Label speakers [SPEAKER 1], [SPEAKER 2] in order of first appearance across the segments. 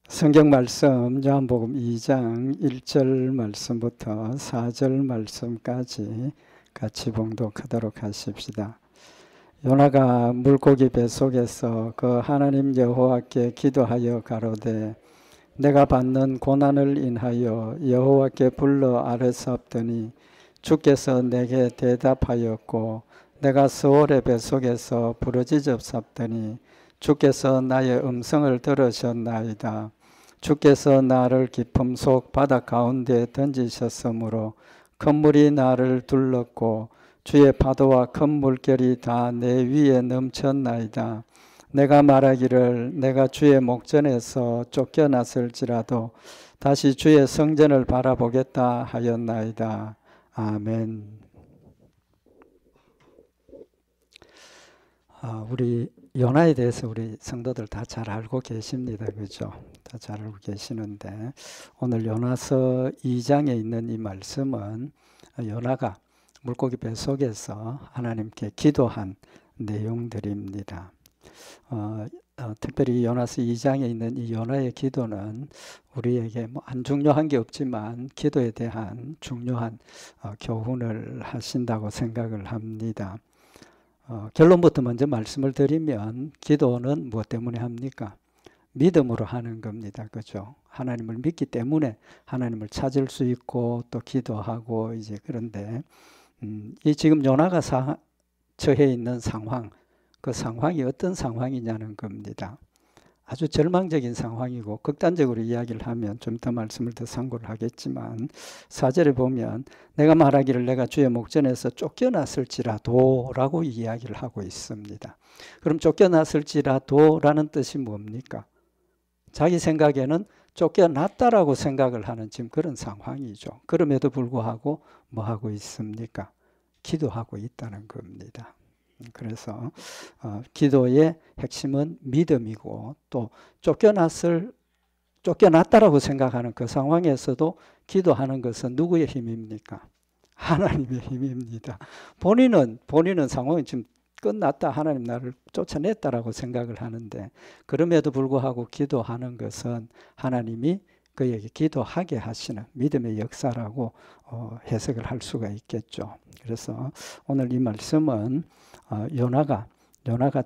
[SPEAKER 1] 성경 말씀 요한복음 2장 1절 말씀부터 4절 말씀까지 같이 봉독하도록 하십시다. 요나가 물고기 뱃속에서 그 하나님 여호와께 기도하여 가로되 내가 받는 고난을 인하여 여호와께 불러 아뢰사옵더니 주께서 내게 대답하였고 내가 스올의 뱃속에서 부르짖었사옵더니 주께서 나의 음성을 들으셨나이다. 주께서 나를 깊음 속 바다 가운데 던지셨으므로 큰 물이 나를 둘렀고 주의 파도와 큰 물결이 다 내 위에 넘쳤나이다. 내가 말하기를 내가 주의 목전에서 쫓겨났을지라도 다시 주의 성전을 바라보겠다 하였나이다. 아멘. 우리 요나에 대해서 우리 성도들 다 잘 알고 계십니다. 그죠? 다 잘 알고 계시는데 오늘 요나서 2장에 있는 이 말씀은 요나가 물고기 뱃속에서 하나님께 기도한 내용들입니다. 특별히 요나서 2장에 있는 이 요나의 기도는 우리에게 안 중요한 게 없지만 기도에 대한 중요한 교훈을 하신다고 생각을 합니다. 결론부터 먼저 말씀을 드리면 기도는 무엇 때문에 합니까? 믿음으로 하는 겁니다. 그죠? 하나님을 믿기 때문에 하나님을 찾을 수 있고 또 기도하고 이제 그런데 이 지금 요나가 처해 있는 상황, 그 상황이 어떤 상황이냐는 겁니다. 아주 절망적인 상황이고 극단적으로 이야기를 하면 좀 더 말씀을 더 상고를 하겠지만 4절에 보면 내가 말하기를 내가 주의 목전에서 쫓겨났을지라도 라고 이야기를 하고 있습니다. 그럼 쫓겨났을지라도 라는 뜻이 뭡니까? 자기 생각에는 쫓겨났다라고 생각을 하는 지금 그런 상황이죠. 그럼에도 불구하고 뭐 하고 있습니까? 기도하고 있다는 겁니다. 그래서 기도의 핵심은 믿음이고 또 쫓겨났다라고 생각하는 그 상황에서도 기도하는 것은 누구의 힘입니까? 하나님의 힘입니다. 본인은 상황이 지금 끝났다, 하나님 나를 쫓아냈다라고 생각을 하는데 그럼에도 불구하고 기도하는 것은 하나님이 그에게 기도하게 하시는 믿음의 역사라고 해석을 할 수가 있겠죠. 그래서 오늘 이 말씀은 요나가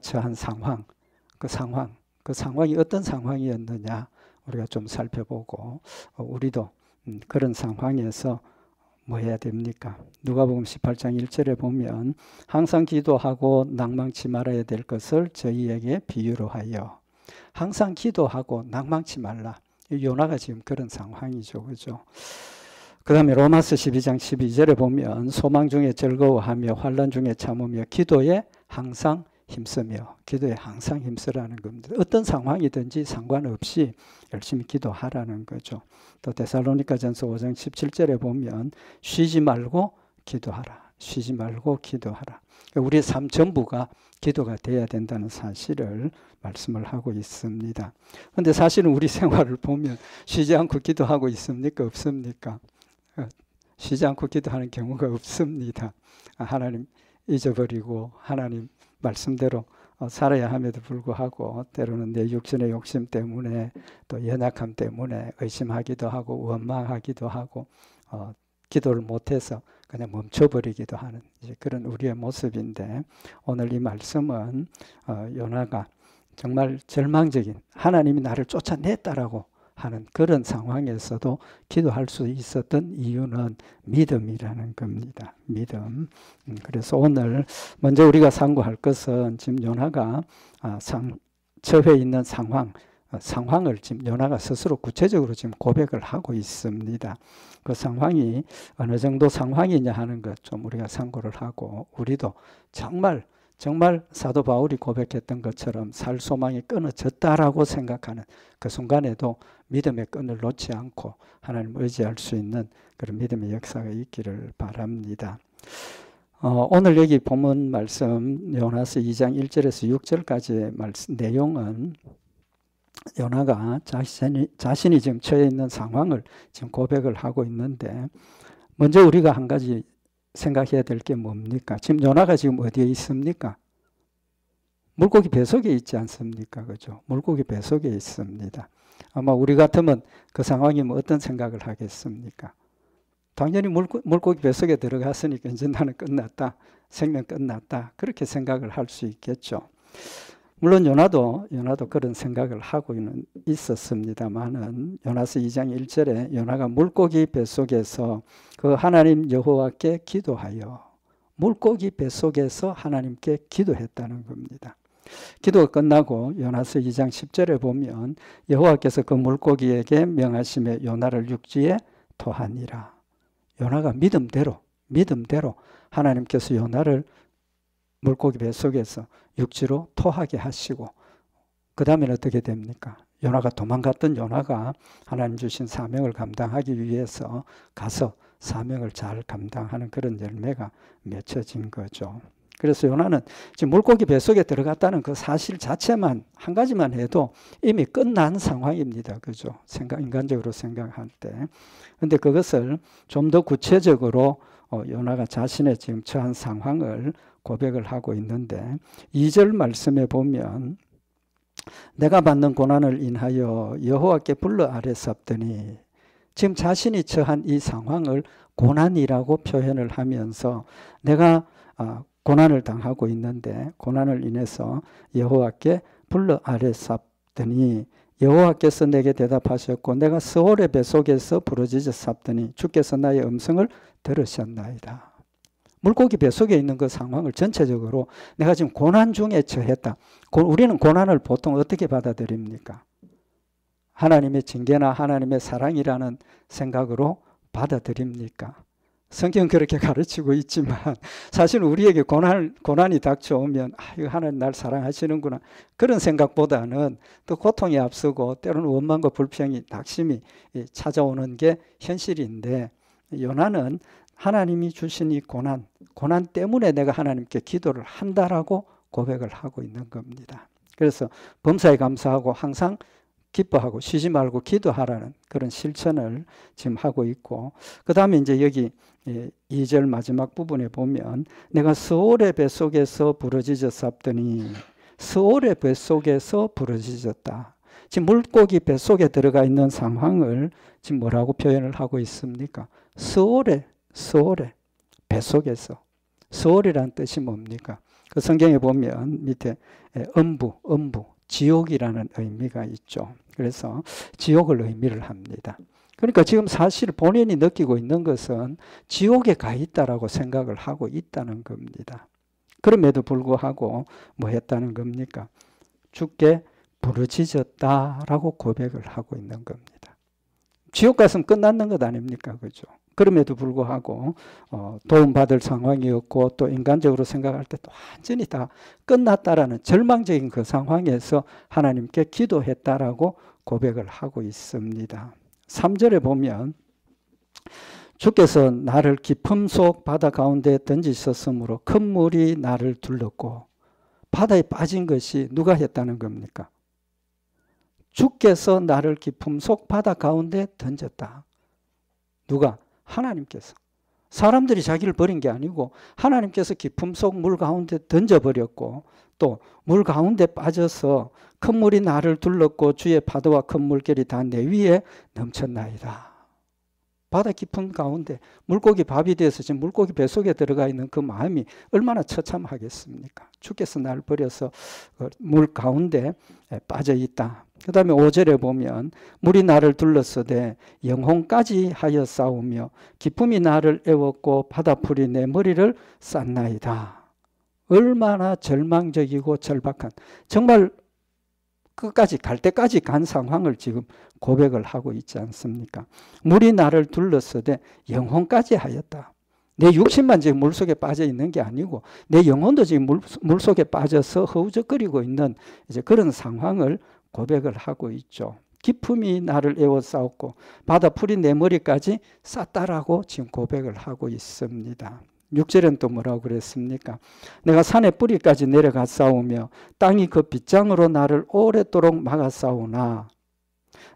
[SPEAKER 1] 처한 상황, 그 상황이 어떤 상황이었느냐 우리가 좀 살펴보고 우리도 그런 상황에서 뭐 해야 됩니까? 누가복음 18장 1절에 보면 항상 기도하고 낭망치 말아야 될 것을 저희에게 비유로 하여. 항상 기도하고 낭망치 말라. 요나가 지금 그런 상황이죠. 그죠? 그 다음에 로마서 12장 12절에 보면 소망 중에 즐거워하며 환난 중에 참으며 기도에 항상 힘쓰며. 기도에 항상 힘쓰라는 겁니다. 어떤 상황이든지 상관없이 열심히 기도하라는 거죠. 또 데살로니가전서 5장 17절에 보면 쉬지 말고 기도하라. 쉬지 말고 기도하라. 우리의 삶 전부가 기도가 돼야 된다는 사실을 말씀을 하고 있습니다. 그런데 사실은 우리 생활을 보면 쉬지 않고 기도하고 있습니까? 없습니까? 쉬지 않고 기도하는 경우가 없습니다. 하나님 잊어버리고 하나님 말씀대로 살아야 함에도 불구하고 때로는 내 육신의 욕심 때문에 또 연약함 때문에 의심하기도 하고 원망하기도 하고 기도를 못해서 그냥 멈춰버리기도 하는 이제 그런 우리의 모습인데 오늘 이 말씀은 요나가 정말 절망적인 하나님이 나를 쫓아냈다라고 하는 그런 상황에서도 기도할 수 있었던 이유는 믿음이라는 겁니다. 믿음. 그래서 오늘 먼저 우리가 상고할 것은 지금 요나가 처해 있는 상황을 지금 요나가 스스로 구체적으로 지금 고백을 하고 있습니다. 그 상황이 어느 정도 상황이냐 하는 것 좀 우리가 상고를 하고 우리도 정말 사도 바울이 고백했던 것처럼 살 소망이 끊어졌다라고 생각하는 그 순간에도 믿음의 끈을 놓지 않고 하나님을 의지할 수 있는 그런 믿음의 역사가 있기를 바랍니다. 오늘 여기 본문 말씀 요나서 2장 1절에서 6절까지의 말씀 내용은 요나가 자신이 지금 처해 있는 상황을 지금 고백을 하고 있는데 먼저 우리가 한 가지 생각해야 될 게 뭡니까? 지금 요나가 지금 어디에 있습니까? 물고기 뱃속에 있지 않습니까? 그죠? 물고기 뱃속에 있습니다. 아마 우리 같으면 그 상황이면 어떤 생각을 하겠습니까? 당연히 물고기 뱃속에 들어갔으니까 이제 나는 끝났다. 생명 끝났다. 그렇게 생각을 할 수 있겠죠. 물론 요나도 그런 생각을 하고 있었습니다만은 요나서 2장 1절에 요나가 물고기 뱃속에서 그 하나님 여호와께 기도하여 물고기 뱃속에서 하나님께 기도했다는 겁니다. 기도가 끝나고 요나서 2장 10절에 보면 여호와께서 그 물고기에게 명하심에 요나를 육지에 토하니라. 요나가 믿음대로 하나님께서 요나를 물고기 뱃속에서 육지로 토하게 하시고 그 다음에는 어떻게 됩니까? 요나가 도망갔던 요나가 하나님 주신 사명을 감당하기 위해서 가서 사명을 잘 감당하는 그런 열매가 맺혀진 거죠. 그래서 요나는 지금 물고기 뱃속에 들어갔다는 그 사실 자체만 한 가지만 해도 이미 끝난 상황입니다. 그죠? 인간적으로 생각할 때. 근데 그것을 좀 더 구체적으로 요나가 자신의 지금 처한 상황을 고백을 하고 있는데 2절 말씀에 보면 내가 받는 고난을 인하여 여호와께 불러 아뢰었더니 지금 자신이 처한 이 상황을 고난이라고 표현을 하면서 내가 고난을 당하고 있는데 고난을 인해서 여호와께 불러 아뢰었더니 여호와께서 내게 대답하셨고 내가 스올의 뱃속에서 부르짖었사옵더니 주께서 나의 음성을 들으셨나이다. 물고기 뱃속에 있는 그 상황을 전체적으로 내가 지금 고난 중에 처했다. 우리는 고난을 보통 어떻게 받아들입니까? 하나님의 징계나 하나님의 사랑이라는 생각으로 받아들입니까? 성경은 그렇게 가르치고 있지만 사실 우리에게 고난이 닥쳐오면 이거 하나님 날 사랑하시는구나 그런 생각보다는 또 고통이 앞서고 때로는 원망과 불평이 낙심이 찾아오는 게 현실인데 요나는 하나님이 주신 이 고난 때문에 내가 하나님께 기도를 한다라고 고백을 하고 있는 겁니다. 그래서 범사에 감사하고 항상 기뻐하고 쉬지 말고 기도하라는 그런 실천을 지금 하고 있고 그 다음에 이제 여기 2절 마지막 부분에 보면 내가 스올의 뱃속에서 부르짖었사옵더니 스올의 뱃속에서 부르짖었다. 지금 물고기 뱃속에 들어가 있는 상황을 지금 뭐라고 표현을 하고 있습니까? 스올의 뱃속에서. 스올이라는 뜻이 뭡니까? 그 성경에 보면 밑에 음부, 지옥이라는 의미가 있죠. 그래서 지옥을 의미를 합니다. 그러니까 지금 사실 본인이 느끼고 있는 것은 지옥에 가 있다라고 생각을 하고 있다는 겁니다. 그럼에도 불구하고 뭐 했다는 겁니까? 주께 부르짖었다라고 고백을 하고 있는 겁니다. 지옥 갔으면 끝났는 것 아닙니까? 그죠? 그럼에도 불구하고 도움받을 상황이었고 또 인간적으로 생각할 때 완전히 다 끝났다라는 절망적인 그 상황에서 하나님께 기도했다라고 고백을 하고 있습니다. 3절에 보면 주께서 나를 깊음 속 바다 가운데 던지셨으므로 큰 물이 나를 둘렀고 바다에 빠진 것이 누가 했다는 겁니까? 주께서 나를 깊음 속 바다 가운데 던졌다. 누가? 하나님께서. 사람들이 자기를 버린 게 아니고 하나님께서 깊음 속 물 가운데 던져버렸고 또 물 가운데 빠져서 큰 물이 나를 둘렀고 주의 파도와 큰 물결이 다 내 위에 넘쳤나이다. 바다 깊은 가운데 물고기 밥이 돼서 지금 물고기 뱃속에 들어가 있는 그 마음이 얼마나 처참하겠습니까? 주께서 나를 버려서 물 가운데 빠져 있다. 그 다음에 5절에 보면 물이 나를 둘렀으되 영혼까지 하여 싸우며 기쁨이 나를 애웠고 바다풀이 내 머리를 쌌나이다. 얼마나 절망적이고 절박한 정말 끝까지 갈 때까지 간 상황을 지금 고백을 하고 있지 않습니까? 물이 나를 둘렀으되 영혼까지 하였다. 내 육신만 지금 물속에 빠져 있는 게 아니고 내 영혼도 지금 물속에 빠져서 허우적거리고 있는 이제 그런 상황을 고백을 하고 있죠. 기품이 나를 에워싸웠고 바다풀이 내 머리까지 쌌다라고 지금 고백을 하고 있습니다. 6절엔 또 뭐라고 그랬습니까? 내가 산의 뿌리까지 내려가 싸우며 땅이 그 빗장으로 나를 오랫도록 막아 싸우나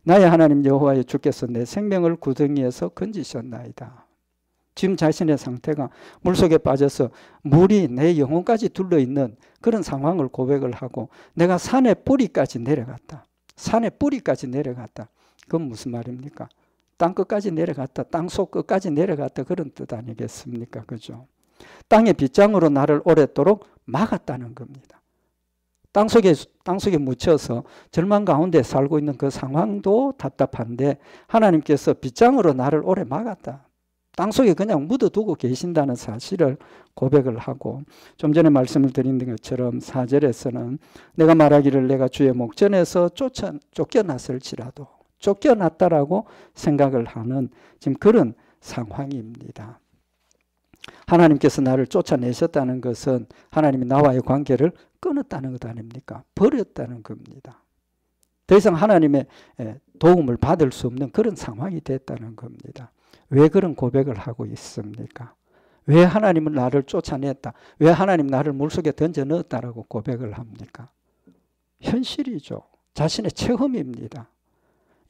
[SPEAKER 1] 나의 하나님 여호와의 주께서 내 생명을 구덩이에서 건지셨나이다. 지금 자신의 상태가 물속에 빠져서 물이 내 영혼까지 둘러있는 그런 상황을 고백을 하고 내가 산의 뿌리까지 내려갔다. 산의 뿌리까지 내려갔다. 그건 무슨 말입니까? 땅 끝까지 내려갔다. 땅속 끝까지 내려갔다. 그런 뜻 아니겠습니까? 그죠? 땅의 빗장으로 나를 오랫도록 막았다는 겁니다. 땅속에 묻혀서 절망 가운데 살고 있는 그 상황도 답답한데 하나님께서 빗장으로 나를 오래 막았다. 땅속에 그냥 묻어두고 계신다는 사실을 고백을 하고, 좀 전에 말씀을 드린 것처럼 4절에서는 내가 말하기를 내가 주의 목전에서 쫓겨났을지라도, 쫓겨났다라고 생각을 하는 지금 그런 상황입니다. 하나님께서 나를 쫓아내셨다는 것은 하나님이 나와의 관계를 끊었다는 것 아닙니까? 버렸다는 겁니다. 더 이상 하나님의 도움을 받을 수 없는 그런 상황이 됐다는 겁니다. 왜 그런 고백을 하고 있습니까? 왜 하나님은 나를 쫓아냈다? 왜 하나님 나를 물속에 던져 넣었다라고 고백을 합니까? 현실이죠. 자신의 체험입니다.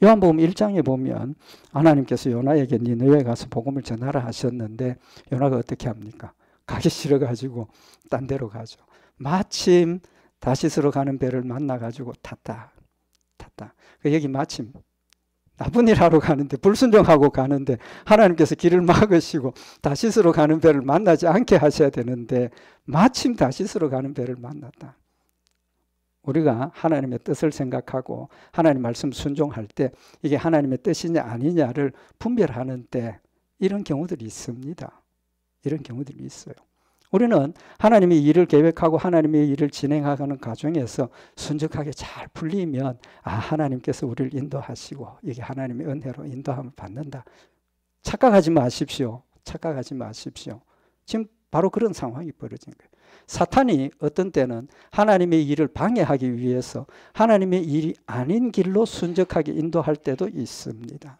[SPEAKER 1] 요한복음 1장에 보면 하나님께서 요나에게 니느웨에 가서 복음을 전하라 하셨는데 요나가 어떻게 합니까? 가기 싫어가지고 딴 데로 가죠. 마침 다시스로 가는 배를 만나가지고 탔다. 여기 마침 나쁜 일 하러 가는데, 불순종하고 가는데 하나님께서 길을 막으시고 다시스로 가는 배를 만나지 않게 하셔야 되는데 마침 다시스로 가는 배를 만났다. 우리가 하나님의 뜻을 생각하고 하나님 말씀 순종할 때 이게 하나님의 뜻이냐 아니냐를 분별하는 때 이런 경우들이 있습니다. 이런 경우들이 있어요. 우리는 하나님의 일을 계획하고 하나님의 일을 진행하는 과정에서 순적하게 잘 풀리면 하나님께서 우리를 인도하시고 이게 하나님의 은혜로 인도함을 받는다. 착각하지 마십시오. 지금 바로 그런 상황이 벌어진 거예요. 사탄이 어떤 때는 하나님의 일을 방해하기 위해서 하나님의 일이 아닌 길로 순적하게 인도할 때도 있습니다.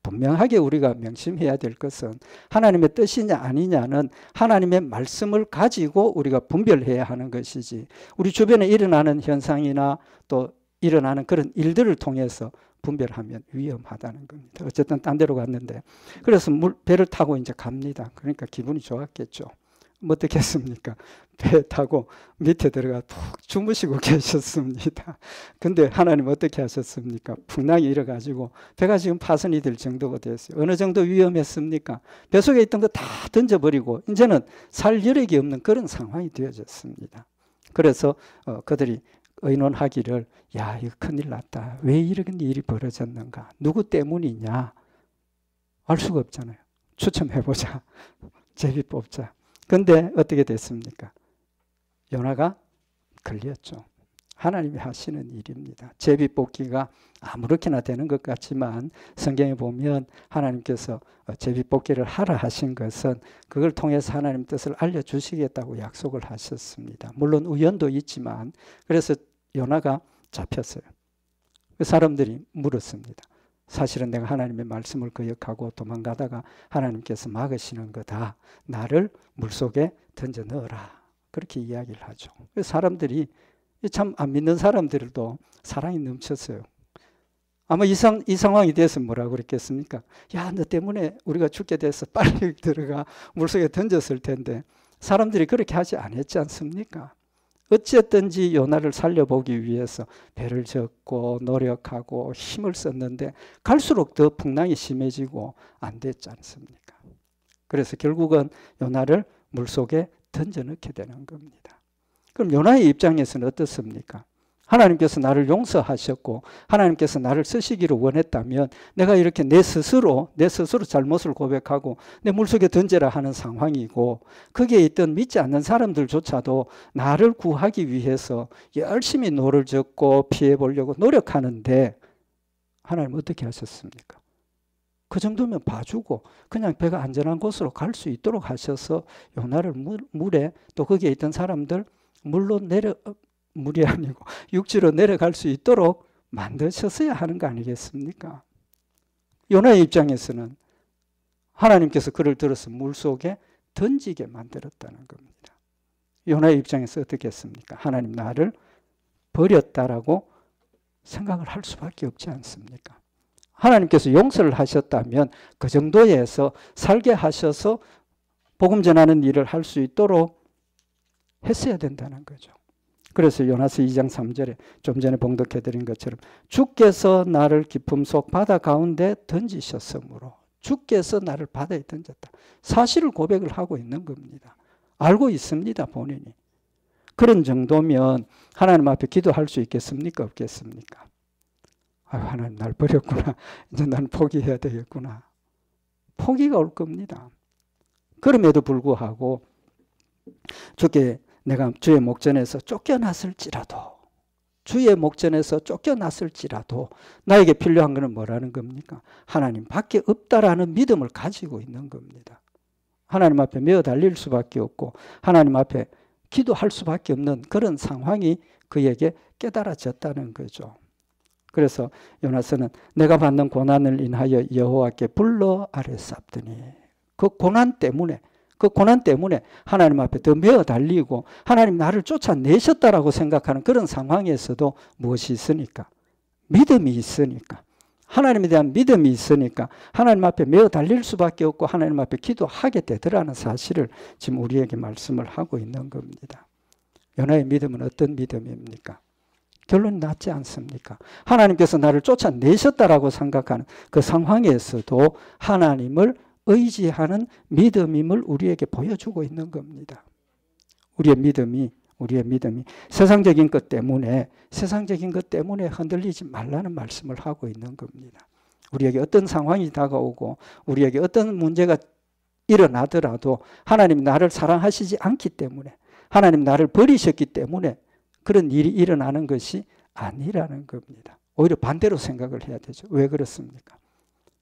[SPEAKER 1] 분명하게 우리가 명심해야 될 것은 하나님의 뜻이냐 아니냐는 하나님의 말씀을 가지고 우리가 분별해야 하는 것이지, 우리 주변에 일어나는 현상이나 또 일어나는 그런 일들을 통해서 분별하면 위험하다는 겁니다. 어쨌든 딴 데로 갔는데, 그래서 배를 타고 이제 갑니다. 그러니까 기분이 좋았겠죠. 어떻게 했습니까? 배 타고 밑에 들어가 푹 주무시고 계셨습니다. 근데 하나님 어떻게 하셨습니까? 풍랑이 일어가지고 배가 지금 파손이 될 정도가 됐어요. 어느 정도 위험했습니까? 배 속에 있던 거 다 던져버리고 이제는 살 여력이 없는 그런 상황이 되어졌습니다. 그래서 그들이 의논하기를, 야, 이거 큰일 났다. 왜 이런 일이 벌어졌는가? 누구 때문이냐? 알 수가 없잖아요. 추첨해보자. 제비 뽑자. 근데 어떻게 됐습니까? 요나가 걸렸죠. 하나님이 하시는 일입니다. 제비 뽑기가 아무렇게나 되는 것 같지만 성경에 보면 하나님께서 제비 뽑기를 하라 하신 것은 그걸 통해서 하나님 뜻을 알려주시겠다고 약속을 하셨습니다. 물론 우연도 있지만, 그래서 요나가 잡혔어요. 사람들이 물었습니다. 사실은 내가 하나님의 말씀을 거역하고 도망가다가 하나님께서 막으시는 거다. 나를 물속에 던져 넣어라. 그렇게 이야기를 하죠. 사람들이 참 안 믿는 사람들도 사랑이 넘쳤어요. 아마 이 상황이 돼서 뭐라고 그랬겠습니까? 야, 너 때문에 우리가 죽게 돼서 빨리 들어가 물속에 던졌을 텐데, 사람들이 그렇게 하지 않았지 않습니까? 어쨌든지 요나를 살려보기 위해서 배를 젓고 노력하고 힘을 썼는데 갈수록 더 풍랑이 심해지고 안 됐지 않습니까? 그래서 결국은 요나를 물속에 던져넣게 되는 겁니다. 그럼 요나의 입장에서는 어떻습니까? 하나님께서 나를 용서하셨고 하나님께서 나를 쓰시기를 원했다면 내가 이렇게 내 스스로 잘못을 고백하고 내 물속에 던져라 하는 상황이고, 거기에 있던 믿지 않는 사람들조차도 나를 구하기 위해서 열심히 노를 젓고 피해보려고 노력하는데 하나님 어떻게 하셨습니까? 그 정도면 봐주고 그냥 배가 안전한 곳으로 갈 수 있도록 하셔서 요나를 물에, 또 거기에 있던 사람들 물로 물이 아니고 육지로 내려갈 수 있도록 만드셨어야 하는 거 아니겠습니까? 요나의 입장에서는 하나님께서 그를 들어서 물속에 던지게 만들었다는 겁니다. 요나의 입장에서 어떻게 했습니까? 하나님 나를 버렸다라고 생각을 할 수밖에 없지 않습니까? 하나님께서 용서를 하셨다면 그 정도에서 살게 하셔서 복음 전하는 일을 할 수 있도록 했어야 된다는 거죠. 그래서 요나서 2장 3절에 좀 전에 봉독해드린 것처럼 주께서 나를 깊음 속 바다 가운데 던지셨으므로 주께서 나를 바다에 던졌다. 사실을 고백을 하고 있는 겁니다. 알고 있습니다. 본인이. 그런 정도면 하나님 앞에 기도할 수 있겠습니까? 없겠습니까? 하나님 날 버렸구나. 이제 난 포기해야 되겠구나. 포기가 올 겁니다. 그럼에도 불구하고 주께 내가 주의 목전에서 쫓겨났을지라도 주의 목전에서 쫓겨났을지라도 나에게 필요한 것은 뭐라는 겁니까? 하나님 밖에 없다라는 믿음을 가지고 있는 겁니다. 하나님 앞에 메어 달릴 수밖에 없고 하나님 앞에 기도할 수밖에 없는 그런 상황이 그에게 깨달아졌다는 거죠. 그래서 요나서는 내가 받는 고난을 인하여 여호와께 불러 아뢰사옵더니 그 고난 때문에 하나님 앞에 더 메어 달리고 하나님 나를 쫓아내셨다라고 생각하는 그런 상황에서도 무엇이 있으니까? 믿음이 있으니까. 하나님에 대한 믿음이 있으니까 하나님 앞에 메어 달릴 수밖에 없고 하나님 앞에 기도하게 되더라는 사실을 지금 우리에게 말씀을 하고 있는 겁니다. 요나의 믿음은 어떤 믿음입니까? 결론이 낫지 않습니까? 하나님께서 나를 쫓아내셨다라고 생각하는 그 상황에서도 하나님을 의지하는 믿음임을 우리에게 보여주고 있는 겁니다. 우리의 믿음이 세상적인 것 때문에 흔들리지 말라는 말씀을 하고 있는 겁니다. 우리에게 어떤 상황이 다가오고 우리에게 어떤 문제가 일어나더라도 하나님 나를 사랑하시지 않기 때문에 하나님 나를 버리셨기 때문에 그런 일이 일어나는 것이 아니라는 겁니다. 오히려 반대로 생각을 해야 되죠. 왜 그렇습니까?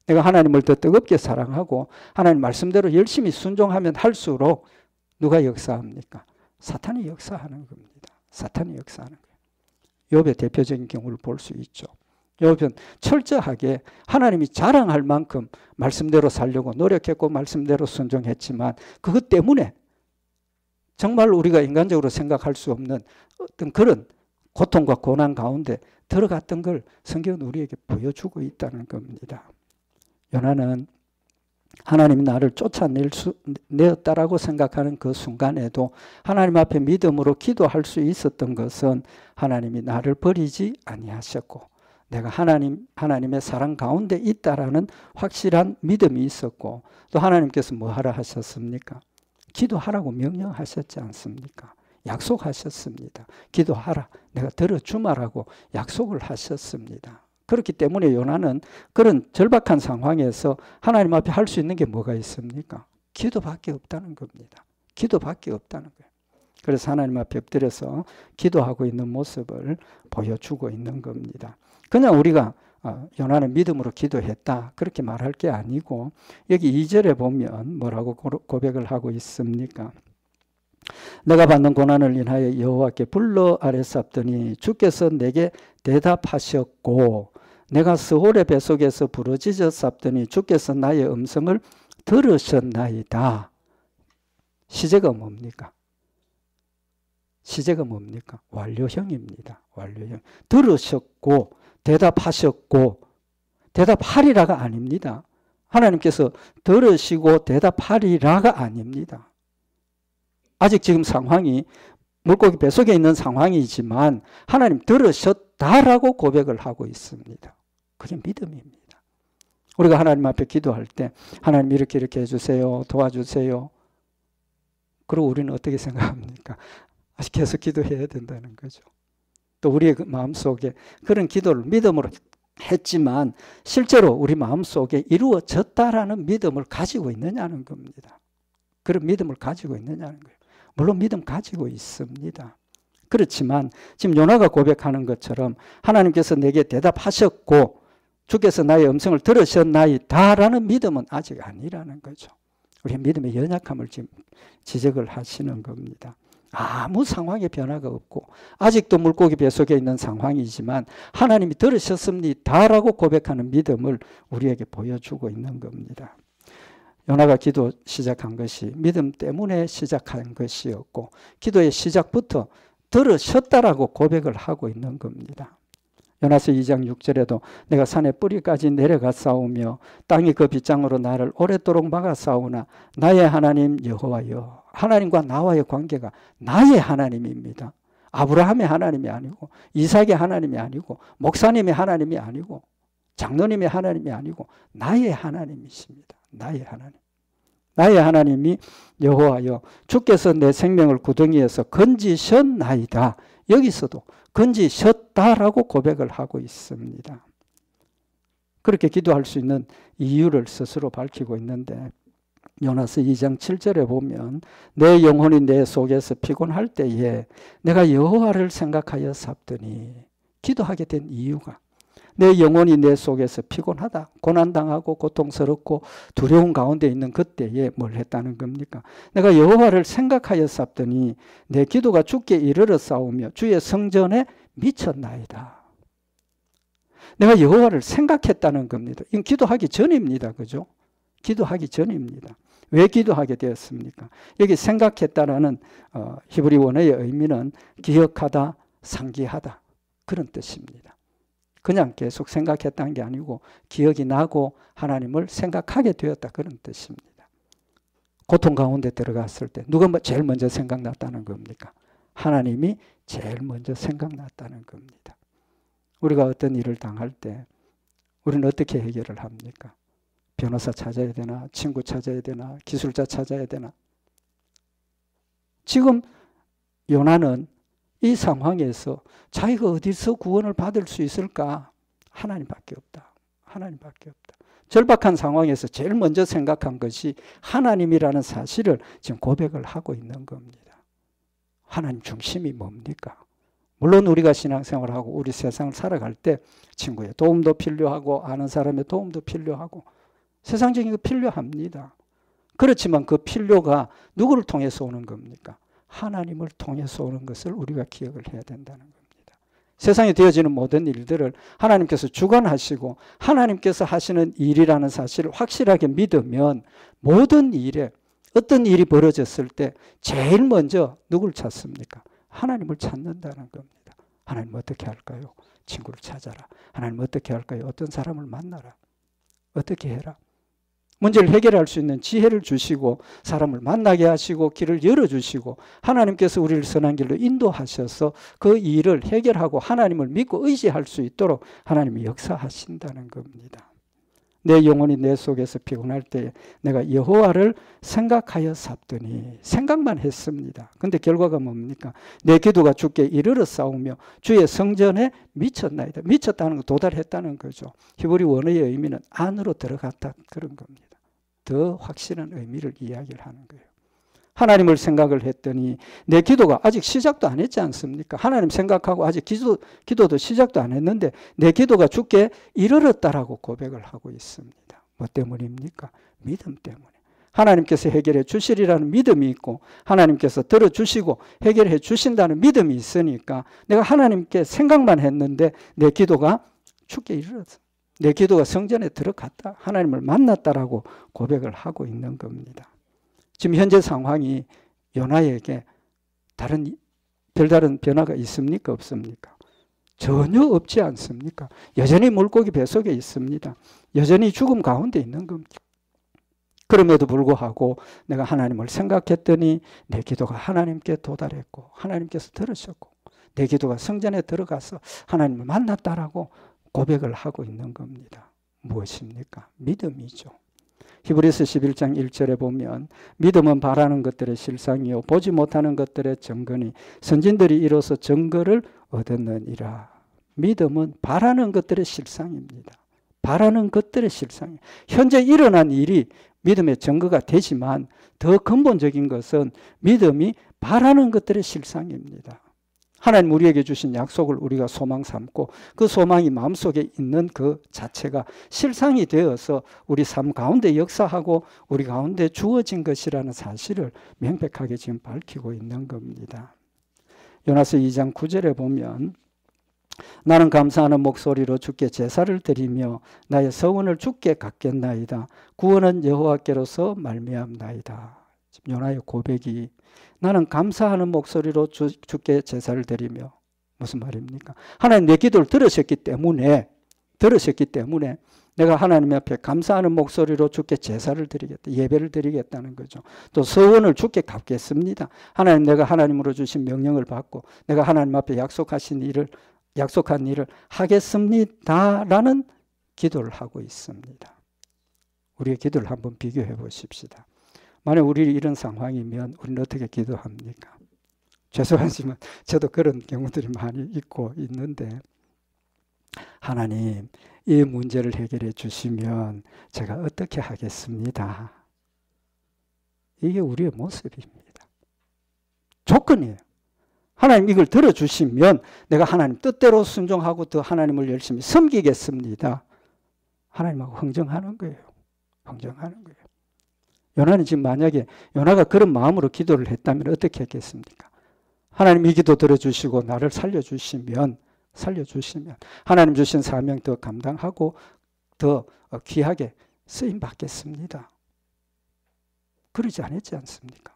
[SPEAKER 1] 내가 하나님을 더 뜨겁게 사랑하고 하나님 말씀대로 열심히 순종하면 할수록 누가 역사합니까? 사탄이 역사하는 겁니다. 사탄이 역사하는 거예요. 욥의 대표적인 경우를 볼 수 있죠. 욥은 철저하게 하나님이 자랑할 만큼 말씀대로 살려고 노력했고 말씀대로 순종했지만 그것 때문에 정말 우리가 인간적으로 생각할 수 없는 어떤 그런 고통과 고난 가운데 들어갔던 걸 성경은 우리에게 보여주고 있다는 겁니다. 요나는 하나님이 나를 쫓아내었다라고 생각하는 그 순간에도 하나님 앞에 믿음으로 기도할 수 있었던 것은 하나님이 나를 버리지 아니하셨고 내가 하나님의 사랑 가운데 있다라는 확실한 믿음이 있었고 또 하나님께서 뭐 하라 하셨습니까? 기도하라고 명령하셨지 않습니까? 약속하셨습니다. 기도하라. 내가 들어주마라고 약속을 하셨습니다. 그렇기 때문에 요나는 그런 절박한 상황에서 하나님 앞에 할 수 있는 게 뭐가 있습니까? 기도밖에 없다는 겁니다. 기도밖에 없다는 거예요. 그래서 하나님 앞에 엎드려서 기도하고 있는 모습을 보여주고 있는 겁니다. 그냥 우리가 요나는 믿음으로 기도했다 그렇게 말할 게 아니고 여기 2절에 보면 뭐라고 고백을 하고 있습니까? 내가 받는 고난을 인하여 여호와께 불러 아뢰사옵더니 주께서 내게 대답하셨고 내가 스홀의 뱃속에서 부르짖었사옵더니 주께서 나의 음성을 들으셨나이다. 시제가 뭡니까? 시제가 뭡니까? 완료형입니다. 완료형. 들으셨고 대답하셨고 대답하리라가 아닙니다. 하나님께서 들으시고 대답하리라가 아닙니다. 아직 지금 상황이 물고기 뱃속에 있는 상황이지만 하나님 들으셨다라고 고백을 하고 있습니다. 그게 믿음입니다. 우리가 하나님 앞에 기도할 때 하나님 이렇게 해주세요. 도와주세요. 그리고 우리는 어떻게 생각합니까? 아직 계속 기도해야 된다는 거죠. 또 우리의 마음속에 그런 기도를 믿음으로 했지만 실제로 우리 마음속에 이루어졌다라는 믿음을 가지고 있느냐는 겁니다. 그런 믿음을 가지고 있느냐는 거예요. 물론 믿음 가지고 있습니다. 그렇지만 지금 요나가 고백하는 것처럼 하나님께서 내게 대답하셨고 주께서 나의 음성을 들으셨나이다라는 믿음은 아직 아니라는 거죠. 우리의 믿음의 연약함을 지금 지적을 하시는 겁니다. 아무 상황에 변화가 없고 아직도 물고기 뱃속에 있는 상황이지만 하나님이 들으셨습니다라고 고백하는 믿음을 우리에게 보여주고 있는 겁니다. 요나가 기도 시작한 것이 믿음 때문에 시작한 것이었고 기도의 시작부터 들으셨다라고 고백을 하고 있는 겁니다. 요나서 2장 6절에도 내가 산의 뿌리까지 내려가 싸우며 땅이 그 빗장으로 나를 오랫도록 막아 싸우나 나의 하나님 여호와여. 하나님과 나와의 관계가 나의 하나님입니다. 아브라함의 하나님이 아니고 이삭의 하나님이 아니고 목사님의 하나님이 아니고 장로님의 하나님이 아니고 나의 하나님이십니다. 나의 하나님. 나의 하나님이 여호와여 주께서 내 생명을 구덩이에서 건지셨나이다. 여기서도 건지셨다라고 고백을 하고 있습니다. 그렇게 기도할 수 있는 이유를 스스로 밝히고 있는데 요나서 2장 7절에 보면 내 영혼이 내 속에서 피곤할 때에 내가 여호와를 생각하여 삽더니 기도하게 된 이유가 내 영혼이 내 속에서 피곤하다, 고난당하고 고통스럽고 두려운 가운데 있는 그때에 뭘 했다는 겁니까? 내가 여호와를 생각하여 삽더니 내 기도가 주께 이르러 싸우며 주의 성전에 미쳤나이다. 내가 여호와를 생각했다는 겁니다. 이건 기도하기 전입니다. 그죠? 기도하기 전입니다. 왜 기도하게 되었습니까? 여기 생각했다라는 히브리 원어의 의미는 기억하다, 상기하다 그런 뜻입니다. 그냥 계속 생각했다는 게 아니고 기억이 나고 하나님을 생각하게 되었다 그런 뜻입니다. 고통 가운데 들어갔을 때 누가 제일 먼저 생각났다는 겁니까? 하나님이 제일 먼저 생각났다는 겁니다. 우리가 어떤 일을 당할 때 우리는 어떻게 해결을 합니까? 변호사 찾아야 되나? 친구 찾아야 되나? 기술자 찾아야 되나? 지금 요나는 이 상황에서 자기가 어디서 구원을 받을 수 있을까? 하나님밖에 없다. 하나님밖에 없다. 절박한 상황에서 제일 먼저 생각한 것이 하나님이라는 사실을 지금 고백을 하고 있는 겁니다. 하나님 중심이 뭡니까? 물론 우리가 신앙생활하고 우리 세상을 살아갈 때 친구의 도움도 필요하고 아는 사람의 도움도 필요하고 세상적인 거 필요합니다. 그렇지만 그 필요가 누구를 통해서 오는 겁니까? 하나님을 통해서 오는 것을 우리가 기억을 해야 된다는 겁니다. 세상에 되어지는 모든 일들을 하나님께서 주관하시고 하나님께서 하시는 일이라는 사실을 확실하게 믿으면 모든 일에 어떤 일이 벌어졌을 때 제일 먼저 누구를 찾습니까? 하나님을 찾는다는 겁니다. 하나님 어떻게 할까요? 친구를 찾아라. 하나님 어떻게 할까요? 어떤 사람을 만나라. 어떻게 해라. 문제를 해결할 수 있는 지혜를 주시고 사람을 만나게 하시고 길을 열어주시고 하나님께서 우리를 선한 길로 인도하셔서 그 일을 해결하고 하나님을 믿고 의지할 수 있도록 하나님이 역사하신다는 겁니다. 내 영혼이 내 속에서 피곤할 때 내가 여호와를 생각하여 삽더니 생각만 했습니다. 그런데 결과가 뭡니까? 내 기도가 주께 이르러 싸우며 주의 성전에 미쳤나이다. 미쳤다는 거 도달했다는 거죠. 히브리 원어의 의미는 안으로 들어갔다 그런 겁니다. 더 확실한 의미를 이야기를 하는 거예요. 하나님을 생각을 했더니 내 기도가 아직 시작도 안 했지 않습니까? 하나님 생각하고 아직 기도도 시작도 안 했는데 내 기도가 주께 이르렀다라고 고백을 하고 있습니다. 뭐 때문입니까? 믿음 때문에. 하나님께서 해결해 주시리라는 믿음이 있고 하나님께서 들어주시고 해결해 주신다는 믿음이 있으니까 내가 하나님께 생각만 했는데 내 기도가 주께 이르렀어. 내 기도가 성전에 들어갔다. 하나님을 만났다라고 고백을 하고 있는 겁니다. 지금 현재 상황이 요나에게 별다른 변화가 있습니까? 없습니까? 전혀 없지 않습니까? 여전히 물고기 뱃속에 있습니다. 여전히 죽음 가운데 있는 겁니다. 그럼에도 불구하고 내가 하나님을 생각했더니 내 기도가 하나님께 도달했고 하나님께서 들으셨고 내 기도가 성전에 들어가서 하나님을 만났다라고 고백을 하고 있는 겁니다. 무엇입니까? 믿음이죠. 히브리서 11장 1절에 보면 믿음은 바라는 것들의 실상이요 보지 못하는 것들의 증거니 선진들이 이로써 증거를 얻었느니라. 믿음은 바라는 것들의 실상입니다. 바라는 것들의 실상이에요. 현재 일어난 일이 믿음의 증거가 되지만 더 근본적인 것은 믿음이 바라는 것들의 실상입니다. 하나님 우리에게 주신 약속을 우리가 소망 삼고 그 소망이 마음속에 있는 그 자체가 실상이 되어서 우리 삶 가운데 역사하고 우리 가운데 주어진 것이라는 사실을 명백하게 지금 밝히고 있는 겁니다. 요나서 2장 9절에 보면 나는 감사하는 목소리로 주께 제사를 드리며 나의 서원을 주께 갚겠나이다. 구원은 여호와께로서 말미암나이다. 지금 요나의 고백이 나는 감사하는 목소리로 주께 제사를 드리며 무슨 말입니까? 하나님 내 기도를 들으셨기 때문에 내가 하나님 앞에 감사하는 목소리로 주께 제사를 드리겠다. 예배를 드리겠다는 거죠. 또 서원을 주께 갚겠습니다. 하나님, 내가 하나님으로 주신 명령을 받고 내가 하나님 앞에 약속한 일을 하겠습니다라는 기도를 하고 있습니다. 우리의 기도를 한번 비교해 보십시다. 만약 우리 이런 상황이면 우리는 어떻게 기도합니까? 죄송하지만 저도 그런 경우들이 많이 있고 있는데, 하나님, 이 문제를 해결해 주시면 제가 어떻게 하겠습니다. 이게 우리의 모습입니다. 조건이에요. 하나님 이걸 들어주시면 내가 하나님 뜻대로 순종하고 더 하나님을 열심히 섬기겠습니다. 하나님하고 흥정하는 거예요. 흥정하는 거예요. 요나는 지금 만약에 요나가 그런 마음으로 기도를 했다면 어떻게 했겠습니까? 하나님 이 기도 들어주시고 나를 살려주시면 하나님 주신 사명 더 감당하고 더 귀하게 쓰임 받겠습니다. 그러지 않았지 않습니까?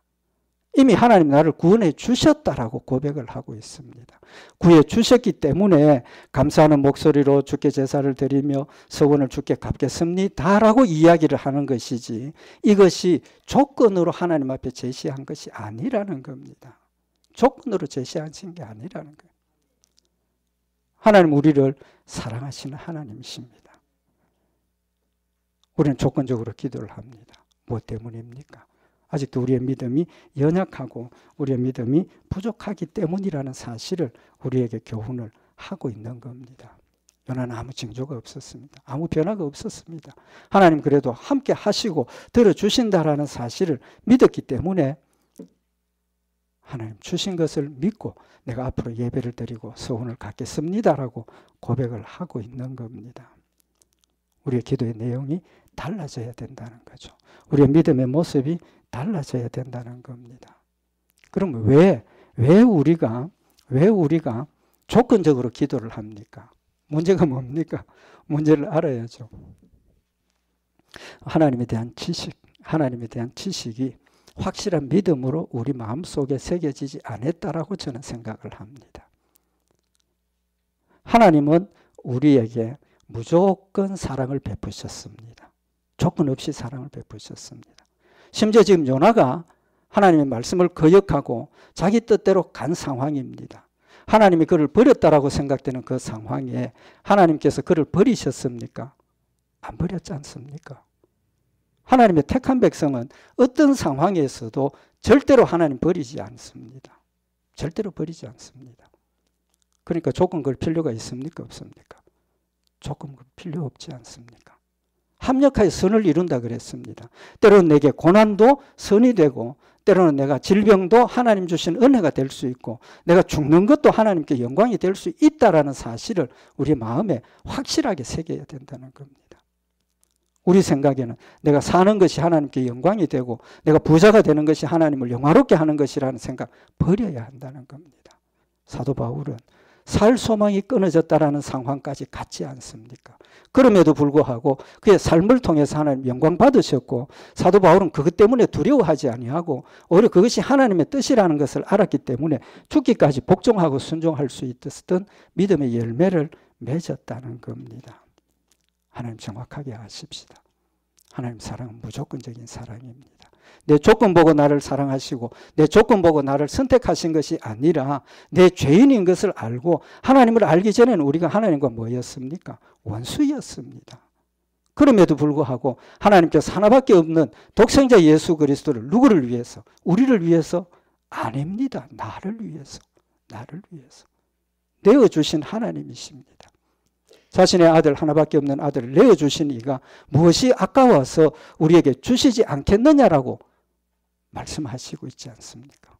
[SPEAKER 1] 이미 하나님 나를 구원해 주셨다라고 고백을 하고 있습니다. 구해 주셨기 때문에 감사하는 목소리로 주께 제사를 드리며 서원을 주께 갚겠습니다라고 이야기를 하는 것이지, 이것이 조건으로 하나님 앞에 제시한 것이 아니라는 겁니다. 조건으로 제시하신 게 아니라는 거예요. 하나님 우리를 사랑하시는 하나님이십니다. 우리는 조건적으로 기도를 합니다. 무엇 때문입니까? 아직도 우리의 믿음이 연약하고 우리의 믿음이 부족하기 때문이라는 사실을 우리에게 교훈을 하고 있는 겁니다. 요나는 아무 징조가 없었습니다. 아무 변화가 없었습니다. 하나님 그래도 함께 하시고 들어주신다라는 사실을 믿었기 때문에 하나님 주신 것을 믿고 내가 앞으로 예배를 드리고 서원을 갖겠습니다라고 고백을 하고 있는 겁니다. 우리의 기도의 내용이 달라져야 된다는 거죠. 우리의 믿음의 모습이 달라져야 된다는 겁니다. 그럼 왜 우리가 조건적으로 기도를 합니까? 문제가 뭡니까? 문제를 알아야죠. 하나님에 대한 지식이 확실한 믿음으로 우리 마음속에 새겨지지 않았다라고 저는 생각을 합니다. 하나님은 우리에게 무조건 사랑을 베푸셨습니다. 조건 없이 사랑을 베푸셨습니다. 심지어 지금 요나가 하나님의 말씀을 거역하고 자기 뜻대로 간 상황입니다. 하나님이 그를 버렸다라고 생각되는 그 상황에 하나님께서 그를 버리셨습니까? 안 버렸지 않습니까? 하나님의 택한 백성은 어떤 상황에서도 절대로 하나님 버리지 않습니다. 절대로 버리지 않습니다. 그러니까 조건 걸 필요가 있습니까? 없습니까? 조건 걸 필요 없지 않습니까? 합력하여 선을 이룬다 그랬습니다. 때로는 내게 고난도 선이 되고 때로는 내가 질병도 하나님 주신 은혜가 될 수 있고 내가 죽는 것도 하나님께 영광이 될 수 있다라는 사실을 우리 마음에 확실하게 새겨야 된다는 겁니다. 우리 생각에는 내가 사는 것이 하나님께 영광이 되고 내가 부자가 되는 것이 하나님을 영화롭게 하는 것이라는 생각 버려야 한다는 겁니다. 사도 바울은 살 소망이 끊어졌다라는 상황까지 갔지 않습니까? 그럼에도 불구하고 그의 삶을 통해서 하나님 영광 받으셨고 사도 바울은 그것 때문에 두려워하지 아니하고 오히려 그것이 하나님의 뜻이라는 것을 알았기 때문에 죽기까지 복종하고 순종할 수 있었던 믿음의 열매를 맺었다는 겁니다. 하나님 정확하게 아십시다. 하나님 사랑은 무조건적인 사랑입니다. 내 조건 보고 나를 사랑하시고 내 조건 보고 나를 선택하신 것이 아니라 내 죄인인 것을 알고 하나님을 알기 전에는 우리가 하나님과 뭐였습니까? 원수였습니다. 그럼에도 불구하고 하나님께서 하나밖에 없는 독생자 예수 그리스도를 누구를 위해서? 우리를 위해서? 아닙니다. 나를 위해서. 내어주신 하나님이십니다. 자신의 아들 하나밖에 없는 아들을 내어주신 이가 무엇이 아까워서 우리에게 주시지 않겠느냐라고 말씀하시고 있지 않습니까?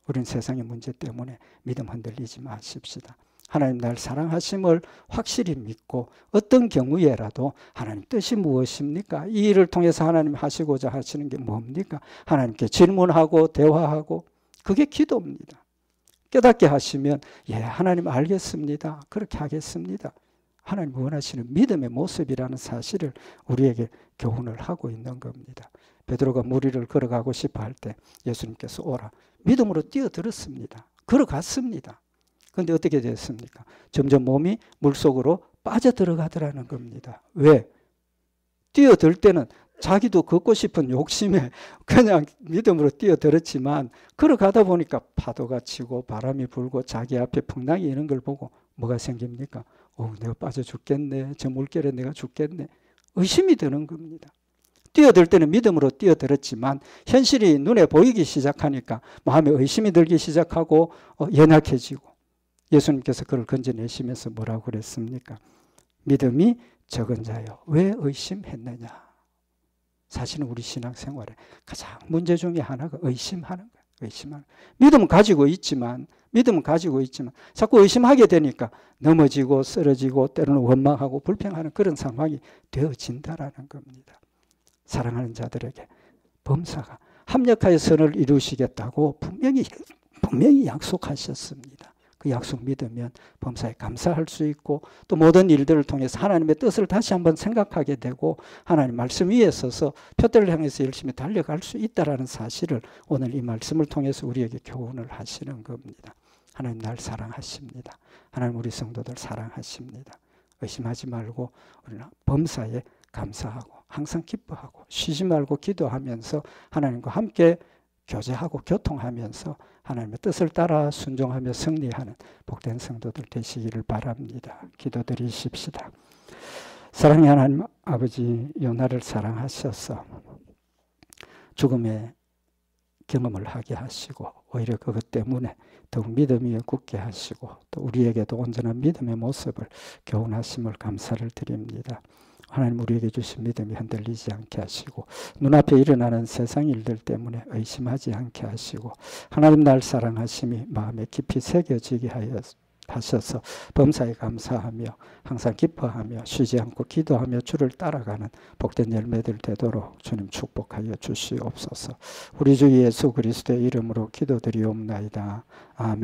[SPEAKER 1] 우리는 세상의 문제 때문에 믿음 흔들리지 마십시다. 하나님 날 사랑하심을 확실히 믿고 어떤 경우에라도 하나님 뜻이 무엇입니까? 이 일을 통해서 하나님 하시고자 하시는 게 뭡니까? 하나님께 질문하고 대화하고 그게 기도입니다. 깨닫게 하시면 예, 하나님 알겠습니다. 그렇게 하겠습니다. 하나님 원하시는 믿음의 모습이라는 사실을 우리에게 교훈을 하고 있는 겁니다. 베드로가 물 위를 걸어가고 싶어 할 때 예수님께서 오라. 믿음으로 뛰어들었습니다. 걸어갔습니다. 그런데 어떻게 됐습니까? 점점 몸이 물속으로 빠져들어가더라는 겁니다. 왜? 뛰어들 때는 자기도 걷고 싶은 욕심에 그냥 믿음으로 뛰어들었지만 걸어가다 보니까 파도가 치고 바람이 불고 자기 앞에 풍랑이 이런 걸 보고 뭐가 생깁니까? 내가 빠져 죽겠네. 저 물결에 내가 죽겠네. 의심이 드는 겁니다. 뛰어들 때는 믿음으로 뛰어들었지만 현실이 눈에 보이기 시작하니까 마음에 의심이 들기 시작하고 연약해지고 예수님께서 그걸 건져내시면서 뭐라고 그랬습니까? 믿음이 적은 자요. 왜 의심했느냐? 사실은 우리 신앙생활에 가장 문제 중에 하나가 의심하는 거예요. 의심하는 거예요. 믿음은 가지고 있지만 자꾸 의심하게 되니까 넘어지고 쓰러지고 때로는 원망하고 불평하는 그런 상황이 되어진다라는 겁니다. 사랑하는 자들에게 범사가 합력하여 선을 이루시겠다고 분명히 약속하셨습니다. 그 약속 믿으면 범사에 감사할 수 있고 또 모든 일들을 통해서 하나님의 뜻을 다시 한번 생각하게 되고 하나님 말씀 위에 서서 표대를 향해서 열심히 달려갈 수 있다는 사실을 오늘 이 말씀을 통해서 우리에게 교훈을 하시는 겁니다. 하나님 날 사랑하십니다. 하나님 우리 성도들 사랑하십니다. 의심하지 말고 우리는 범사에 감사하고 항상 기뻐하고 쉬지 말고 기도하면서 하나님과 함께 교제하고 교통하면서 하나님의 뜻을 따라 순종하며 승리하는 복된 성도들 되시기를 바랍니다. 기도드리십시다. 사랑의 하나님 아버지, 요나를 사랑하셔서 죽음의 경험을 하게 하시고 오히려 그것 때문에 더욱 믿음 위에 굳게 하시고 또 우리에게도 온전한 믿음의 모습을 교훈하심을 감사를 드립니다. 하나님 우리에게 주신 믿음이 흔들리지 않게 하시고 눈앞에 일어나는 세상 일들 때문에 의심하지 않게 하시고 하나님 날 사랑하심이 마음에 깊이 새겨지게 하셔서 범사에 감사하며 항상 기뻐하며 쉬지 않고 기도하며 주를 따라가는 복된 열매들 되도록 주님 축복하여 주시옵소서. 우리 주 예수 그리스도의 이름으로 기도드리옵나이다. 아멘.